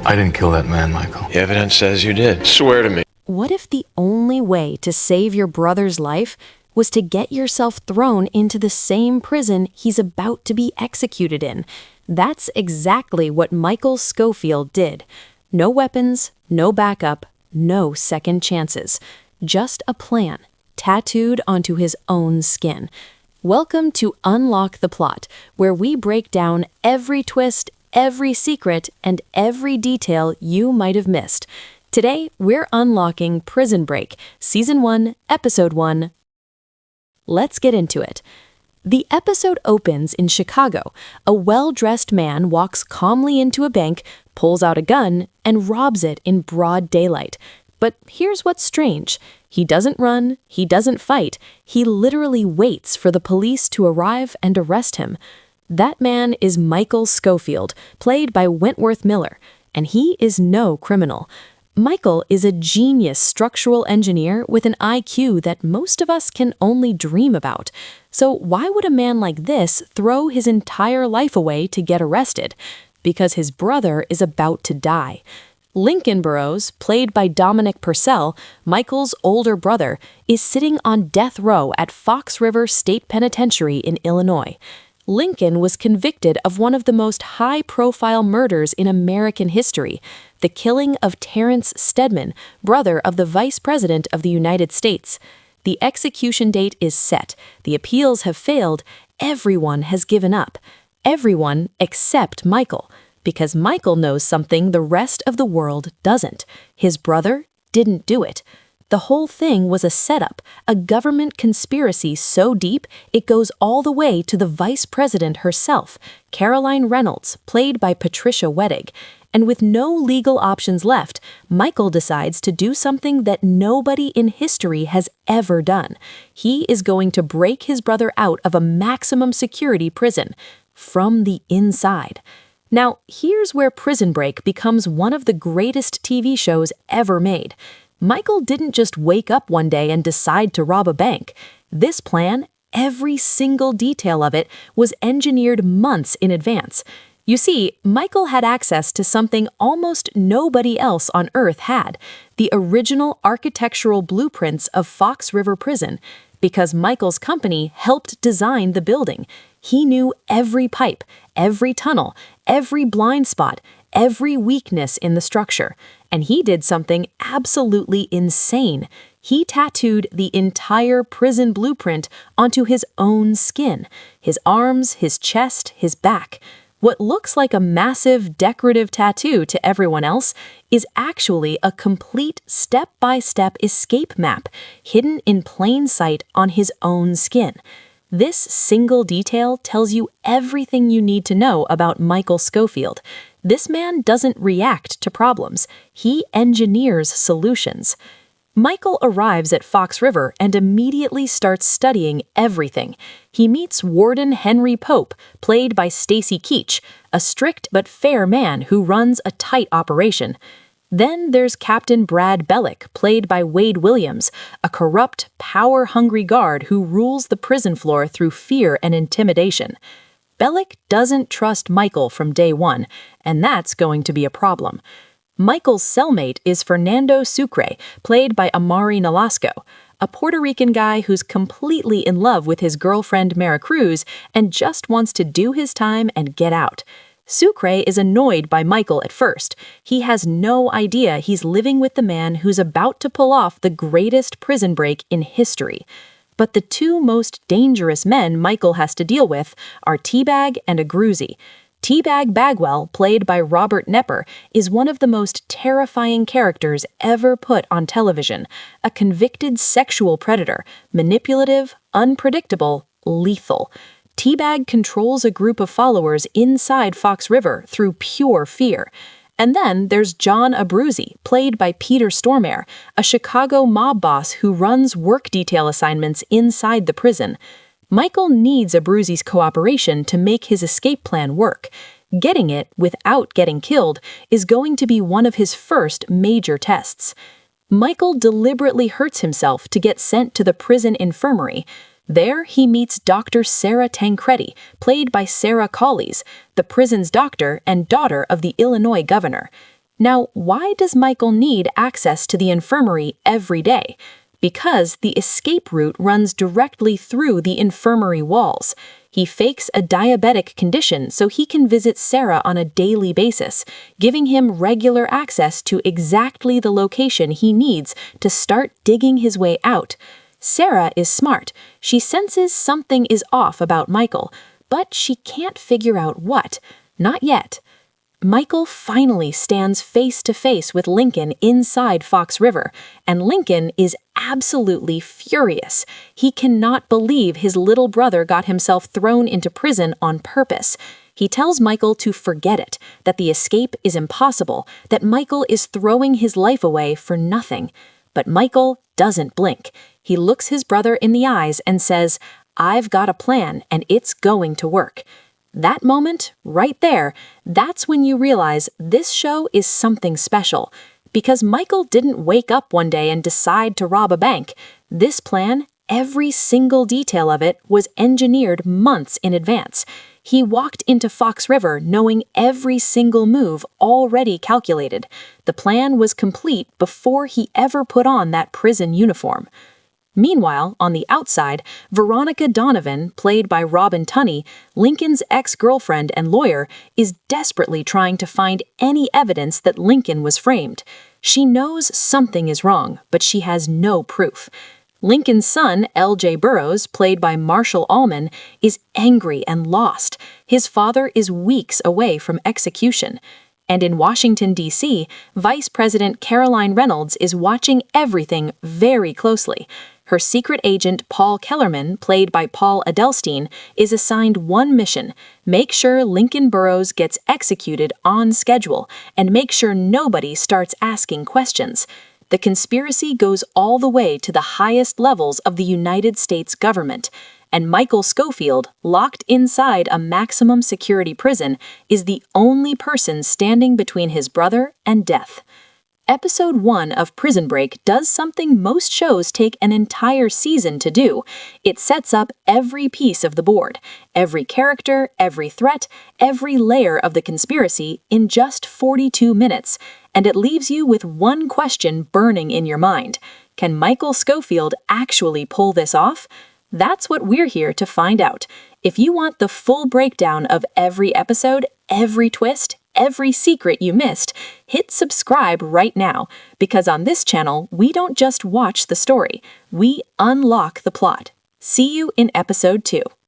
I didn't kill that man, Michael. The evidence says you did. Swear to me. What if the only way to save your brother's life was to get yourself thrown into the same prison he's about to be executed in? That's exactly what Michael Scofield did. No weapons, no backup, no second chances. Just a plan, tattooed onto his own skin. Welcome to Unlock the Plot, where we break down every twist, every secret, and every detail you might have missed. Today, we're unlocking Prison Break, Season 1, Episode 1. Let's get into it. The episode opens in Chicago. A well-dressed man walks calmly into a bank, pulls out a gun, and robs it in broad daylight. But here's what's strange. He doesn't run, he doesn't fight, he literally waits for the police to arrive and arrest him. That man is Michael Scofield, played by Wentworth Miller, and he is no criminal. Michael is a genius structural engineer with an IQ that most of us can only dream about. So why would a man like this throw his entire life away to get arrested? Because his brother is about to die. Lincoln Burrows, played by Dominic Purcell, Michael's older brother, is sitting on death row at Fox River State Penitentiary in Illinois. Lincoln was convicted of one of the most high-profile murders in American history, the killing of Terrence Steadman, brother of the Vice President of the United States. The execution date is set, the appeals have failed, everyone has given up. Everyone except Michael, because Michael knows something the rest of the world doesn't. His brother didn't do it. The whole thing was a setup, a government conspiracy so deep it goes all the way to the vice president herself, Caroline Reynolds, played by Patricia Wettig. And with no legal options left, Michael decides to do something that nobody in history has ever done. He is going to break his brother out of a maximum security prison from the inside. Now, here's where Prison Break becomes one of the greatest TV shows ever made. Michael didn't just wake up one day and decide to rob a bank. This plan, every single detail of it, was engineered months in advance. You see, Michael had access to something almost nobody else on Earth had, the original architectural blueprints of Fox River Prison. Because Michael's company helped design the building, he knew every pipe, every tunnel, every blind spot, every weakness in the structure. And he did something absolutely insane. He tattooed the entire prison blueprint onto his own skin, his arms, his chest, his back. What looks like a massive decorative tattoo to everyone else is actually a complete step-by-step escape map hidden in plain sight on his own skin. This single detail tells you everything you need to know about Michael Scofield. This man doesn't react to problems. He engineers solutions. Michael arrives at Fox River and immediately starts studying everything. He meets Warden Henry Pope, played by Stacy Keach, a strict but fair man who runs a tight operation. Then there's Captain Brad Bellick, played by Wade Williams, a corrupt, power-hungry guard who rules the prison floor through fear and intimidation. Bellick doesn't trust Michael from day one, and that's going to be a problem. Michael's cellmate is Fernando Sucre, played by Amari Nolasco, a Puerto Rican guy who's completely in love with his girlfriend Maricruz and just wants to do his time and get out. Sucre is annoyed by Michael at first. He has no idea he's living with the man who's about to pull off the greatest prison break in history. But the two most dangerous men Michael has to deal with are Teabag and Agruzzi. Teabag Bagwell, played by Robert Nepper, is one of the most terrifying characters ever put on television, a convicted sexual predator, manipulative, unpredictable, lethal. Teabag controls a group of followers inside Fox River through pure fear. And then there's John Abruzzi, played by Peter Stormare, a Chicago mob boss who runs work detail assignments inside the prison. Michael needs Abruzzi's cooperation to make his escape plan work. Getting it without getting killed is going to be one of his first major tests. Michael deliberately hurts himself to get sent to the prison infirmary. There, he meets Dr. Sarah Tancredi, played by Sarah Collies, the prison's doctor and daughter of the Illinois governor. Now, why does Michael need access to the infirmary every day? Because the escape route runs directly through the infirmary walls. He fakes a diabetic condition so he can visit Sarah on a daily basis, giving him regular access to exactly the location he needs to start digging his way out. Sarah is smart. She senses something is off about Michael, but she can't figure out what. Not yet. Michael finally stands face to face with Lincoln inside Fox River, and Lincoln is absolutely furious. He cannot believe his little brother got himself thrown into prison on purpose. He tells Michael to forget it, that the escape is impossible, that Michael is throwing his life away for nothing. But Michael doesn't blink. He looks his brother in the eyes and says, "I've got a plan, and it's going to work." That moment, right there, that's when you realize this show is something special. Because Michael didn't wake up one day and decide to rob a bank. This plan, every single detail of it, was engineered months in advance. He walked into Fox River knowing every single move already calculated. The plan was complete before he ever put on that prison uniform. Meanwhile, on the outside, Veronica Donovan, played by Robin Tunney, Lincoln's ex-girlfriend and lawyer, is desperately trying to find any evidence that Lincoln was framed. She knows something is wrong, but she has no proof. Lincoln's son, L.J. Burrows, played by Marshall Allman, is angry and lost. His father is weeks away from execution. And in Washington, D.C., Vice President Caroline Reynolds is watching everything very closely. Her secret agent, Paul Kellerman, played by Paul Adelstein, is assigned one mission: make sure Lincoln Burrows gets executed on schedule, and make sure nobody starts asking questions. The conspiracy goes all the way to the highest levels of the United States government. And Michael Scofield, locked inside a maximum security prison, is the only person standing between his brother and death. Episode 1 of Prison Break does something most shows take an entire season to do. It sets up every piece of the board, every character, every threat, every layer of the conspiracy in just 42 minutes, and it leaves you with one question burning in your mind. Can Michael Scofield actually pull this off? That's what we're here to find out. If you want the full breakdown of every episode, every twist, every secret you missed, hit subscribe right now, because on this channel, we don't just watch the story, we unlock the plot. See you in episode 2.